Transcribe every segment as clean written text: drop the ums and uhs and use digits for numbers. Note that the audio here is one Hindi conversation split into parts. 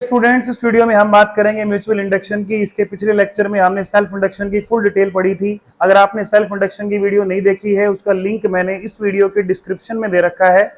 स्टूडेंट्स, इस वीडियो में हम बात करेंगे म्यूचुअल इंडक्शन की। इसके पिछले लेक्चर में हमने सेल्फ इंडक्शन की फुल डिटेल पढ़ी थी। अगर आपने सेल्फ इंडक्शन की वीडियो नहीं देखी है, उसका लिंक मैंने इस वीडियो के डिस्क्रिप्शन में दे रखा है।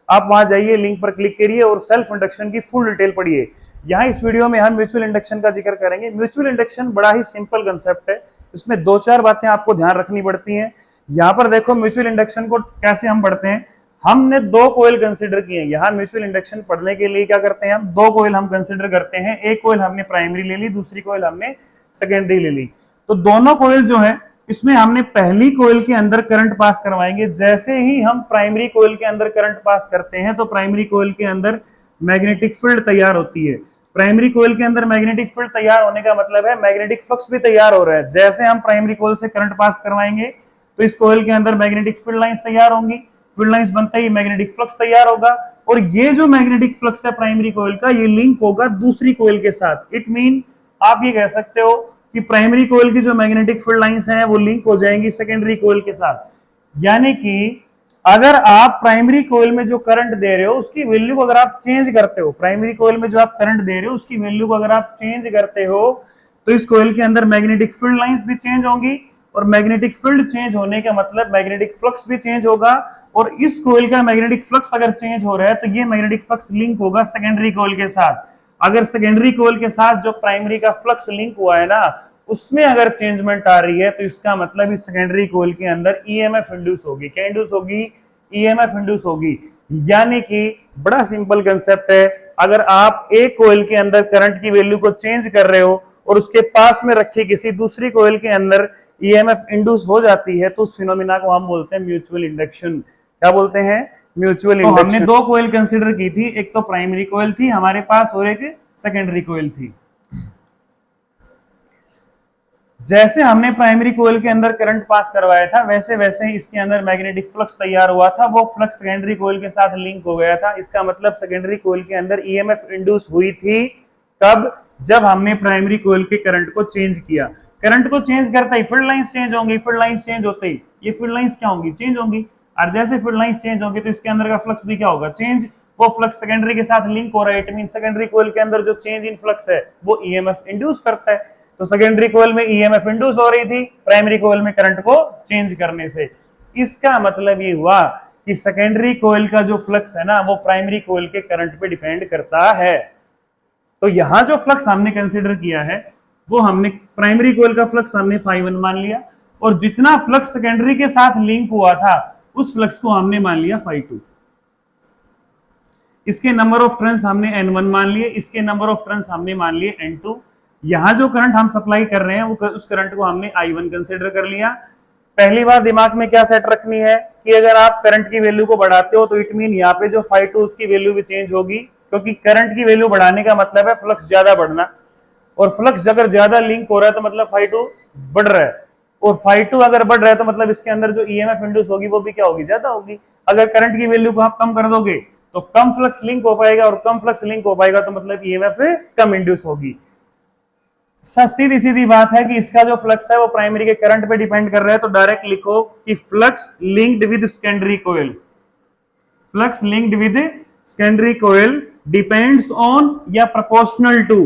आप वहां जाइए, लिंक पर क्लिक करिए और सेल्फ इंडक्शन की फुल डिटेल पढ़िए। यहाँ इस वीडियो में हम म्यूचुअल इंडक्शन का जिक्र करेंगे। म्यूचुअल इंडक्शन बड़ा ही सिंपल कंसेप्ट है, इसमें दो चार बातें आपको ध्यान रखनी पड़ती हैं। यहाँ पर देखो, म्यूचुअल इंडक्शन को कैसे हम पढ़ते हैं। हमने दो कोयल कंसीडर किए हैं। यहाँ म्यूचुअल इंडक्शन पढ़ने के लिए क्या करते हैं, हम दो कोयल हम कंसीडर करते हैं। एक कोयल हमने प्राइमरी ले ली, दूसरी कोयल हमने सेकेंडरी ले ली। तो दोनों कोयल जो है, इसमें हमने पहली कोयल के अंदर करंट पास करवाएंगे। जैसे ही हम प्राइमरी कोयल के अंदर करंट पास करते हैं तो प्राइमरी कोयल के अंदर मैग्नेटिक फील्ड तैयार होती है। प्राइमरी कोयल के अंदर मैग्नेटिक फील्ड तैयार होने का मतलब है मैग्नेटिक फ्लक्स भी तैयार हो रहा है। जैसे हम प्राइमरी कोयल से करंट पास करवाएंगे तो इस कोयल के अंदर मैग्नेटिक फील्ड लाइंस तैयार होंगी। फील्ड लाइंस बनते ही मैग्नेटिक फ्लक्स तैयार होगा और ये जो मैग्नेटिक फ्लक्स है प्राइमरी कोयल का, ये लिंक होगा दूसरी कोयल के साथ। इट मीन आप ये कह सकते हो कि प्राइमरी कोयल की जो मैग्नेटिक फील्ड लाइंस हैं वो लिंक हो जाएंगी सेकेंडरी कोयल के साथ। यानी कि अगर आप प्राइमरी कोयल में जो करंट दे रहे हो उसकी वैल्यू को अगर आप चेंज करते हो, प्राइमरी कोयल में जो आप करंट दे रहे हो उसकी वैल्यू को अगर आप चेंज करते हो तो इस कोयल के अंदर मैग्नेटिक फील्ड लाइंस भी चेंज होंगी और मैग्नेटिक फील्ड चेंज होने का मतलब मैग्नेटिक फ्लक्स भी चेंज होगा। और इस कोयल का मैग्नेटिक फ्लक्स अगर चेंज हो रहा है तो ये मैग्नेटिक फ्लक्स लिंक होगा सेकेंडरी कोयल के साथ। अगर सेकेंडरी कोयल के साथ जो प्राइमरी का फ्लक्स लिंक हुआ है ना, उसमें अगर चेंजमेंट आ रही है तो इसका मतलब इस सेकेंडरी कोयल के अंदर ईएमएफ इंड्यूस होगी। क्या इंड्यूस होगी? ईएमएफ इंड्यूस होगी। यानी कि बड़ा सिंपल कंसेप्ट है, अगर आप एक कोयल के अंदर करंट की वैल्यू को चेंज कर रहे हो और उसके पास में रखी किसी दूसरी कोयल के अंदर ईएमएफ इंड्यूस हो जाती है तो उस फिनोमिना को हम बोलते हैं म्यूचुअल इंडक्शन। क्या बोलते हैं? Mutual induction. हमने दो कोयल कंसीडर की थी, एक तो प्राइमरी कोयल थी हमारे पास और एक सेकेंडरी कोयल थी। जैसे हमने प्राइमरी कोयल के अंदर करंट पास करवाया था वैसे वैसे ही इसके अंदर मैग्नेटिक फ्लक्स तैयार हुआ था। वो फ्लक्स सेकेंडरी कोयल के साथ लिंक हो गया था। इसका मतलब सेकेंडरी कोयल के अंदर ईएमएफ इंड्यूस हुई थी। कब? जब हमने प्राइमरी कोयल के करंट को चेंज किया। करंट को चेंज करते ही फील्ड लाइंस चेंज होंगी। फील्ड लाइंस चेंज होते ही ये फील्ड लाइंस क्या होंगी? चेंज होंगी। और जैसे फील्ड लाइंस चेंज होंगी तो इसके अंदर का फ्लक्स भी क्या होगा? चेंज। वो फ्लक्स सेकेंडरी के साथ लिंक हो रहा है। इट मीन सेकेंडरी कोयल के अंदर जो चेंज इन फ्लक्स है वो ईएमएफ इंड्यूस करता है। तो सेकेंडरी कोयल में ईएमएफ इंड्यूस हो रही थी प्राइमरी कोयल में करंट को चेंज करने से। इसका मतलब ये हुआ कि सेकेंडरी कोयल का जो फ्लक्स है ना, वो प्राइमरी कोयल के करंट पे डिपेंड करता है। तो यहां जो फ्लक्स हमने कंसीडर किया है वो हमने प्राइमरी कोयल का फ्लक्स हमने φ1 मान लिया और जितना फ्लक्स सेकेंडरी के साथ लिंक हुआ था उस फ्लक्स को हमने मान लिया φ2। इसके नंबर ऑफ टर्न्स हमने n1 मान लिए, इसके नंबर ऑफ टर्न्स हमने मान लिए n2। यहां जो करंट हम सप्लाई कर रहे हैं वो उस करंट को हमने I1 कंसीडर कर लिया। पहली बार दिमाग में क्या सेट रखनी है कि अगर आप करंट की वैल्यू को बढ़ाते हो तो इट मीन यहाँ पे जो φ2 उसकी वैल्यू भी चेंज होगी, क्योंकि करंट की वैल्यू बढ़ाने का मतलब है फ्लक्स ज्यादा बढ़ना। और फ्लक्स अगर ज्यादा लिंक हो रहा है तो मतलब φ2 बढ़ रहा है और φ2 अगर बढ़ रहा है तो मतलब इसके अंदर जो ईएमएफ इंड्यूस होगी वो भी क्या होगी? ज्यादा होगी। अगर करंट की वैल्यू को आप कम कर दोगे तो कम फ्लक्स लिंक हो पाएगा और कम फ्लक्स लिंक हो पाएगा तो मतलब ईएमएफ कम इंड्यूस होगी। सीधी सीधी बात है कि इसका जो फ्लक्स है वो प्राइमरी के करंट पे डिपेंड कर रहा है। तो डायरेक्ट लिखो कि flux linked with secondary coil, flux linked with secondary coil depends on या proportional to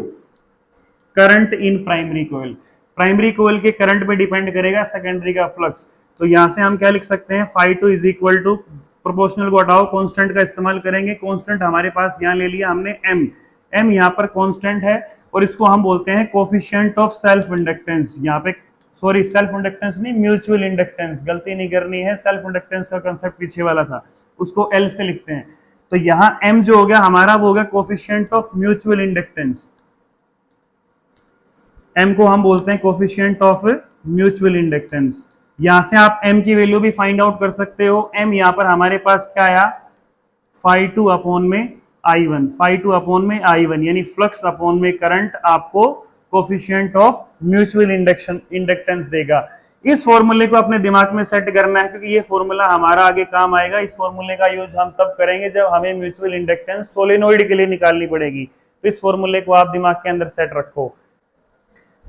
current in primary coil. Primary coil के करंट पे डिपेंड करेगा सेकेंडरी का फ्लक्स। तो यहां से हम क्या लिख सकते हैं? φ2 इज इक्वल टू, प्रोपोर्शनल को हटाओ, कांस्टेंट का इस्तेमाल करेंगे। कांस्टेंट हमारे पास यहां ले लिया हमने m यहां पर कांस्टेंट है और इसको हम बोलते हैं कोफिशिएंट ऑफ सेल्फ इंडक्टेंस। यहाँ पे सॉरी, सेल्फ इंडक्टेंस नहीं, म्यूचुअल इंडक्टेंस, गलती नहीं करनी है। सेल्फ इंडक्टेंस का कांसेप्ट पीछे वाला था, उसको L से लिखते हैं। तो यहाँ m जो हो गया हमारा वो हो गया coefficient of mutual inductance. m को हम बोलते हैं कोफिशिएंट ऑफ म्यूचुअल इंडक्टेंस। यहां से आप m की वैल्यू भी फाइंड आउट कर सकते हो। m यहाँ पर हमारे पास क्या आया? φ2 अपॉन में I1, φ2 अपॉन में I1 यानी फ्लक्स अपॉन में करंट आपको कोफिशिएंट ऑफ म्यूचुअल इंडक्टेंस देगा। इस फॉर्मूले को अपने दिमाग में सेट करना है क्योंकि ये फॉर्मूला हमारा आगे काम आएगा। इस फॉर्मूले का यूज हम तब करेंगे जब हमें म्यूचुअल इंडक्टेंस सोलेनोइड के लिए निकालनी पड़ेगी। तो इस फॉर्मूले को आप दिमाग के अंदर सेट रखो।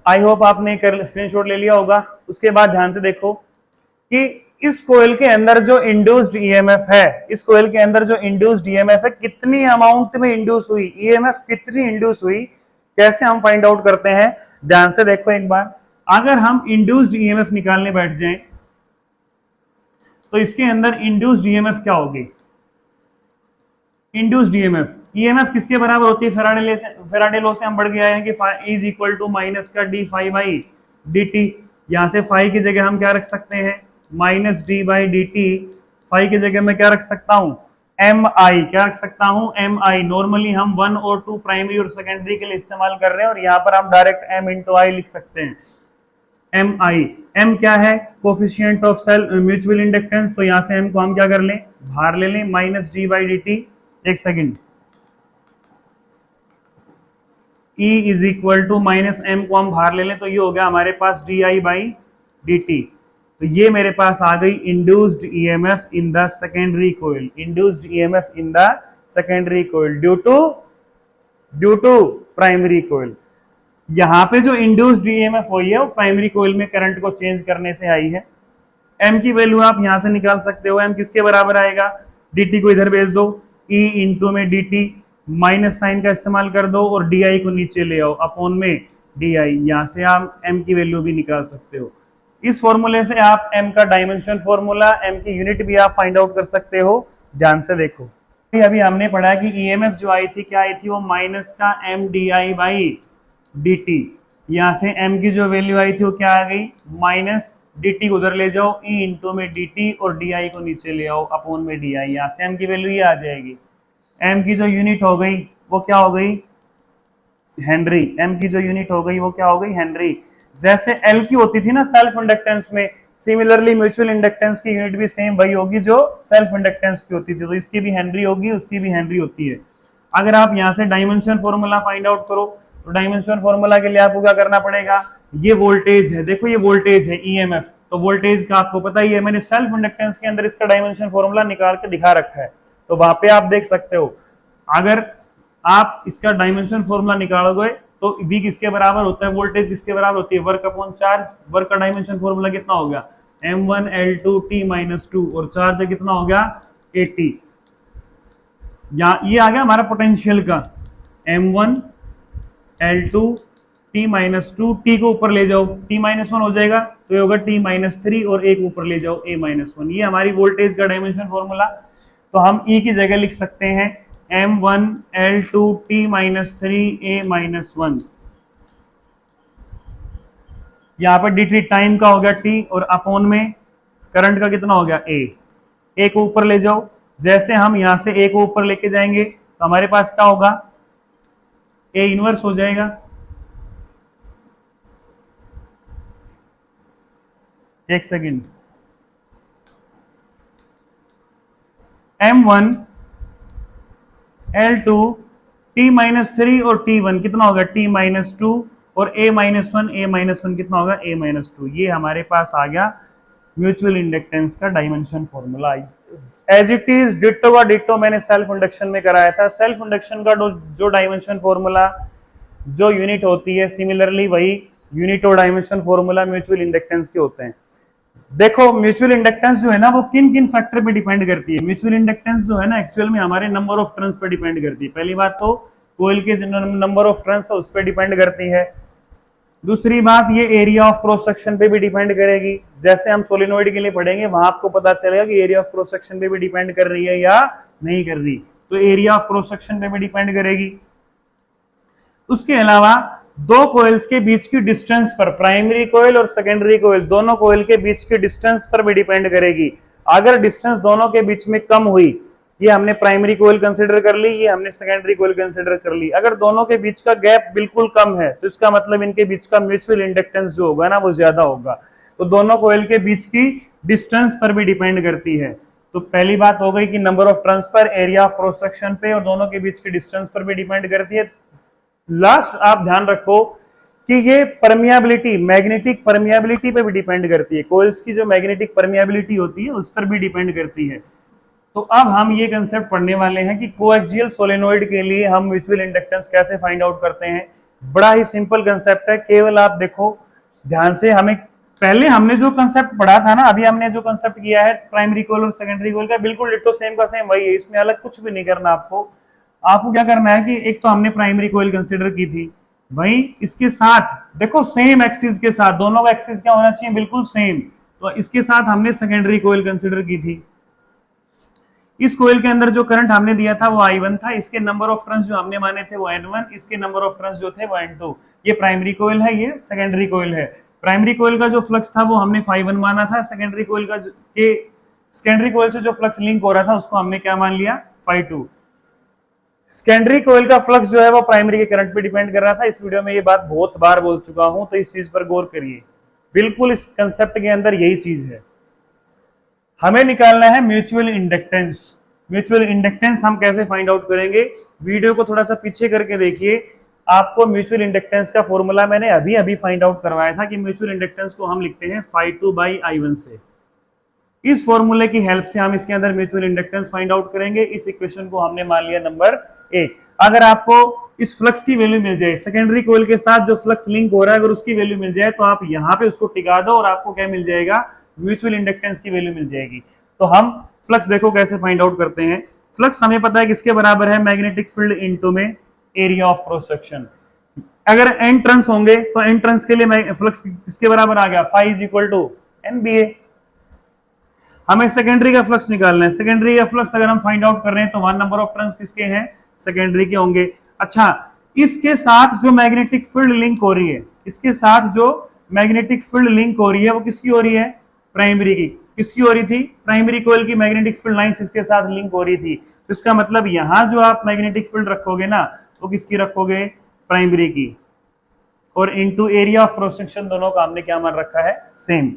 आई होप आपने स्क्रीनशॉट ले लिया होगा। उसके बाद ध्यान से देखो कि इस कोयल के अंदर जो इंड्यूस्ड ईएमएफ है, इस कोयल के अंदर जो इंड्यूस्ड ईएमएफ है, कितनी अमाउंट में इंड्यूस हुई, ईएमएफ कितनी इंड्यूस हुई, कैसे हम फाइंड आउट करते हैं? ध्यान से देखो एक बार। अगर हम इंड्यूस्ड ईएमएफ निकालने बैठ जाएं तो इसके अंदर इंड्यूस्ड ईएमएफ क्या होगी? इंड्यूस्ड ईएमएफ, ईएमएफ किसके बराबर होती है? फैराडे लॉ से हम बढ़ के आए हैं कि E is equal to minus का d phi by D t. यहां से फाई की जगह हम क्या रख सकते हैं? Minus D by D T. Phi की जगह मैं क्या रख सकता हूं? M I. क्या रख सकता हूं? एम आई। नॉर्मली हम 1 और 2 प्राइमरी और सेकेंडरी के लिए इस्तेमाल कर रहे हैं और यहां पर हम डायरेक्ट एम इंटू आई लिख सकते हैं। एम आई, एम क्या है? Coefficient of cell mutual inductance. तो यहां से एम को हम क्या कर लें? बाहर ले लें, minus D by D t. एक second, E is equal to minus M को हम बाहर ले लें तो ये हो गया हमारे पास d I by D t. तो ये मेरे पास आ गई induced EMF in the secondary coil, induced EMF in the secondary coil due to primary coil. यहां पे जो इंड्यूस्ड ईएमएफ हुई है वो प्राइमरी कोयल में करंट को चेंज करने से आई है। एम की वैल्यू आप यहां से निकाल सकते हो। एम किसके बराबर आएगा? dt को इधर भेज दो, E इंटू में dt, माइनस साइन का इस्तेमाल कर दो और di को नीचे ले आओ, अपॉन में di। यहां से आप m की वैल्यू भी निकाल सकते हो। इस फॉर्मूले से आप m का डायमेंशन फॉर्मूला, m की यूनिट भी आप फाइंड आउट कर सकते हो। ध्यान से देखो, अभी हमने पढ़ा कि ईएमएफ जो आई थी क्या आई थी? वो माइनस का m di बाई dt। यहां से m की जो वैल्यू आई थी वो क्या आ गई? माइनस dt को उधर ले जाओ, E इंटू में dt और di को नीचे ले आओ, अपॉन में di। यहां से m की वैल्यू ये आ जाएगी। m की जो यूनिट हो गई वो क्या हो गई? हेनरी। m की जो यूनिट हो गई वो क्या हो गई? हेनरी। जैसे L की होती थी ना सेल्फ इंडक्टेंस में, सिमिलरली म्यूचुअल इंडक्टेंस की यूनिट भी सेम वही होगी जो सेल्फ इंडक्टेंस की होती थी। तो इसकी भी हेनरी होगी, उसकी भी हेनरी होती है। अगर आप यहां से डायमेंशन फॉर्मूला फाइंड आउट करो तो डायमेंशन फॉर्मूला के लिए आपको क्या करना पड़ेगा? ये वोल्टेज है, देखो ये वोल्टेज है ईएमएफ, तो वोल्टेज का आपको पता ही है, मैंने सेल्फ इंडक्टेंस के अंदर इसका डायमेंशन फॉर्मूला निकाल के दिखा रखा है, तो वहां पे आप देख सकते हो। अगर आप इसका डायमेंशन फॉर्मूला निकालोगे तो V किसके बराबर होता है? वोल्टेज किसके बराबर होती है? Work upon charge. वर्क का डायमेंशन फॉर्मूला कितना हो गया? M1L2T-2 और चार्ज कितना हो गया? 80। ये आ गया हमारा पोटेंशियल का M1L2T-2, T को ऊपर ले जाओ, T-1 हो जाएगा तो ये होगा T-3 और एक ऊपर ले जाओ A-1। ये हमारी वोल्टेज का डायमेंशन फॉर्मूला। तो हम E की जगह लिख सकते हैं M1L2T-3 A-1। यहां पर dt टाइम का हो गया T और अपॉन में करंट का कितना हो गया? A। A को ऊपर ले जाओ, जैसे हम यहां से A को ऊपर लेके जाएंगे तो हमारे पास क्या होगा? A इनवर्स हो जाएगा। एक सेकेंड, M1L2T-3 और T1 कितना होगा? T-2 और A-1 कितना होगा? A-2। ये हमारे पास आ गया म्यूचुअल इंडक्टेंस का dimension formula. As it is ditto का डिट्टो मैंने सेल्फ इंडक्शन में कराया था। सेल्फ इंडक्शन का जो डायमेंशन फॉर्मूला, जो यूनिट होती है, सिमिलरली वही यूनिट और डायमेंशन फॉर्मूला म्यूचुअल इंडक्टेंस के होते हैं। देखो म्यूचुअल इंडक्टेंस जो है ना वो किन किन फैक्टर पे डिपेंड करती है? म्यूचुअल इंडक्टेंस जो है ना एक्चुअल में हमारे नंबर ऑफ टर्न्स पे डिपेंड करती है। पहली बात तो कोयल के नंबर ऑफ टर्न्स है उस पर डिपेंड करती है। दूसरी बात ये एरिया ऑफ क्रॉस सेक्शन पे भी डिपेंड करेगी। जैसे हम सोलेनोइड के लिए पढ़ेंगे वहां आपको पता चलेगा कि एरिया ऑफ क्रॉस सेक्शन पे भी डिपेंड कर रही है या नहीं कर रही, तो एरिया ऑफ क्रॉस सेक्शन पे भी डिपेंड करेगी। उसके अलावा दो कोयल्स के बीच की डिस्टेंस पर, प्राइमरी कोयल और सेकेंडरी कोयल, दोनों कोयल के बीच की डिस्टेंस पर भी डिपेंड करेगी। अगर डिस्टेंस दोनों के बीच में कम हुई, ये हमने प्राइमरी कोयल कंसीडर कर ली, ये हमने सेकेंडरी कोयल कंसीडर कर ली। अगर दोनों के बीच का गैप बिल्कुल कम है तो इसका मतलब इनके बीच का म्यूचुअल इंडक्टेंस जो होगा ना वो ज्यादा होगा। तो दोनों कोयल के बीच की डिस्टेंस पर भी डिपेंड करती है। तो पहली बात हो गई कि नंबर ऑफ टर्न्स पर, एरिया ऑफ क्रॉस सेक्शन पे और दोनों के बीच की डिस्टेंस पर भी डिपेंड करती है। लास्ट आप ध्यान रखो कि ये परमियाबिलिटी, मैग्नेटिक परमियाबिलिटी पे भी डिपेंड करती है। कोयल्स की जो मैग्नेटिक परमियाबिलिटी होती है उस पर भी डिपेंड करती है। तो अब हम ये कंसेप्ट पढ़ने वाले हैं कि कोएक्सियल सोलेनोइड के लिए हम म्यूचुअल इंडक्टेंस कैसे फाइंड आउट करते हैं। बड़ा ही सिंपल कंसेप्ट है, केवल आप देखो ध्यान से, हमें पहले हमने जो कंसेप्ट पढ़ा था ना, अभी हमने जो कंसेप्ट किया है प्राइमरी कोयल और सेकेंडरी कोयल का, बिल्कुल डिट्टो सेम का सेम वही है, इसमें अलग कुछ भी नहीं करना आपको। आपको क्या करना है कि एक तो हमने प्राइमरी कोयल कंसिडर की थी भाई, इसके साथ देखो सेम एक्सिस के साथ, दोनों का एक्सिस क्या होना चाहिए, बिल्कुल सेम। तो इसके साथ हमने सेकेंडरी कोयल कंसिडर की थी। इस कोयल के अंदर जो करंट हमने दिया था वो I1 था, इसके नंबर ऑफ टर्न्स जो हमने माने थे वो N1, इसके नंबर ऑफ टर्न्स जो थे वो N2। ये प्राइमरी कोयल है, ये सेकेंडरी कोयल है। प्राइमरी कोयल का जो फ्लक्स था वो हमने φ1 माना था, सेकेंडरी कोयल का सेकेंडरी कोयल से जो फ्लक्स लिंक हो रहा था उसको हमने क्या मान लिया, φ2। सेकेंडरी कोयल का फ्लक्स जो है वो प्राइमरी के करंट पे डिपेंड कर रहा था। इस वीडियो में ये बात बहुत बार बोल चुका हूं, तो इस चीज पर गौर करिए, बिल्कुल इस कंसेप्ट के अंदर यही चीज है। हमें निकालना है म्यूचुअल इंडक्टेंस। म्यूचुअल इंडक्टेंस हम कैसे फाइंड आउट करेंगे, वीडियो को थोड़ा सा पीछे करके देखिए। आपको म्यूचुअल इंडक्टेंस का फॉर्मूला मैंने अभी अभी फाइंड आउट करवाया था कि म्यूचुअल इंडक्टेंस को हम लिखते हैं φ2 बाई I1 से। इस फॉर्मूले की हेल्प से हम इसके अंदर म्यूचुअल इंडक्टेंस फाइंड आउट करेंगे। इस इक्वेशन को हमने मान लिया नंबर ए। अगर आपको इस फ्लक्स की वैल्यू मिल जाए, सेकेंडरी कोयल के साथ जो फ्लक्स लिंक हो रहा है अगर उसकी वैल्यू मिल जाए तो आप यहां पे उसको टिका दो और आपको क्या मिल जाएगा, म्यूचुअल इंडक्टेंस की वैल्यू मिल जाएगी। तो हम फ्लक्स देखो कैसे फाइंड आउट करते हैं। फ्लक्स हमें पता है किसके बराबर है, मैग्नेटिक फील्ड इनटू में एरिया ऑफ क्रॉस सेक्शन। अगर एन टर्न्स होंगे तो एन टर्न्स के लिए फ्लक्स किसके बराबर आ गया, phi is equal to NBA। हमें सेकेंडरी का फ्लक्स निकालना है। सेकेंडरी का फ्लक्स अगर हम फाइंड आउट कर रहे हैं तो 1 नंबर ऑफ टर्न्स किसके हैं, सेकेंडरी के होंगे। अच्छा, इसके साथ जो मैग्नेटिक फील्ड लिंक हो रही है, इसके साथ जो मैग्नेटिक फील्ड लिंक हो रही है वो किसकी हो रही है, प्राइमरी की। किसकी हो रही थी, प्राइमरी कोयल की मैग्नेटिक फील्ड लाइंस इसके साथ लिंक हो रही थी। तो इसका मतलब यहां जो आप मैग्नेटिक फील्ड रखोगे ना वो किसकी रखोगे, प्राइमरी की। और into area of cross section दोनों का हमने क्या मान रखा है, सेम।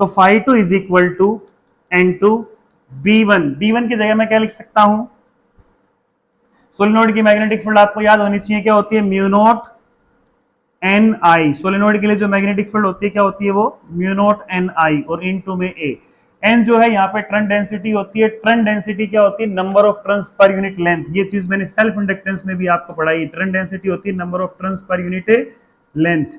तो φ2 is equal to N2 B1। B1 की जगह मैं क्या लिख सकता हूं, सोलेनोइड की मैग्नेटिक फील्ड आपको याद होनी चाहिए क्या होती है, म्यू नॉट NI। सोलेनोइड के लिए जो मैग्नेटिक फील्ड होती है क्या होती है, वो म्यू नॉट NI और इनटू में A। N जो है यहाँ पे टर्न डेंसिटी होती है। टर्न डेंसिटी क्या होती है, number of turns per unit length. ये चीज मैंने सेल्फ इंडक्टेंस में भी आपको पढ़ाई। टर्न डेंसिटी होती है number of turns per unit length.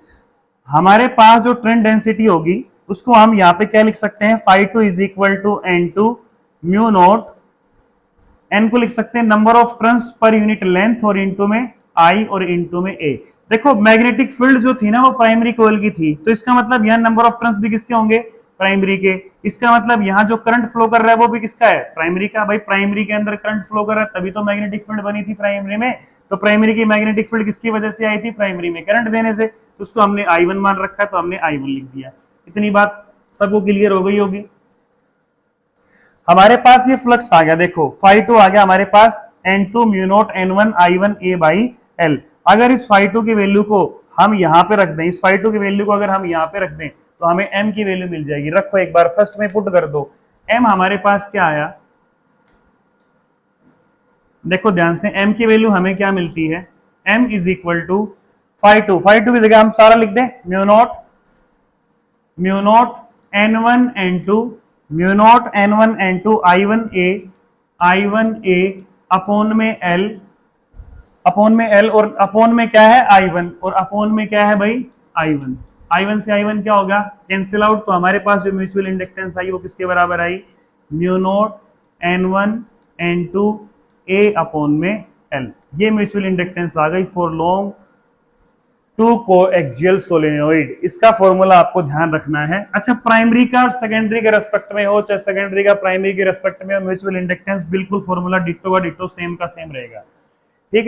हमारे पास जो टर्न डेंसिटी होगी उसको हम यहाँ पे क्या लिख सकते हैं, φ2 is equal to N2 mu naught, N को लिख सकते हैं number of turns per unit length और इनटू में I और इनटू में A। देखो मैग्नेटिक फील्ड जो थी ना वो प्राइमरी कोयल की थी, तो इसका मतलब यहाँ नंबर ऑफ टर्न्स भी किसके होंगे, प्राइमरी के। इसका मतलब यहाँ जो करंट फ्लो कर रहा है वो भी किसका है, प्राइमरी का। भाई प्राइमरी के अंदर करंट फ्लो कर रहा है तभी तो मैग्नेटिक फील्ड बनी थी प्राइमरी में। तो प्राइमरी की मैग्नेटिक फील्ड किसकी वजह से आई थी, प्राइमरी में करंट देने से। तो उसको हमने I1 मान रखा है तो हमने I1 लिख दिया। इतनी बात सबको क्लियर हो गई होगी। हमारे पास ये फ्लक्स आ गया, देखो φ2 आ गया हमारे पास N2 mu naught N1 I1 A by L। अगर इस φ2 की वैल्यू को हम यहां पे रख दें, इस φ2 की वैल्यू को अगर हम यहां पे रख दें तो हमें M की वैल्यू मिल जाएगी। रखो एक बार फर्स्ट में पुट कर दो। M हमारे पास क्या आया, देखो ध्यान से, M की वैल्यू हमें क्या मिलती है, M इज इक्वल टू φ2 की जगह हम सारा लिख दें, mu naught N1 N2 mu naught N1 N2 I1 A upon में L और अपोन में क्या है I1 और अपोन में क्या है भाई I1 से I1 क्या होगा, कैंसिल आउट। तो हमारे पास जो म्यूचुअल इंडक्टेंस आई वो किसके बराबर आई, mu naught N1 N2 A upon में L। ये म्यूचुअल इंडक्टेंस आ गई for long two coaxial solenoid. इसका फॉर्मूला आपको ध्यान रखना है। अच्छा, प्राइमरी का सेकेंडरी के रेस्पेक्ट में हो चाहे सेकेंडरी का प्राइमरी के रेस्पेक्ट में हो, म्यूचुअल इंडक्टेंस बिल्कुल फॉर्मूला डिट्टो का डिट्टो, सेम का सेम रहेगा।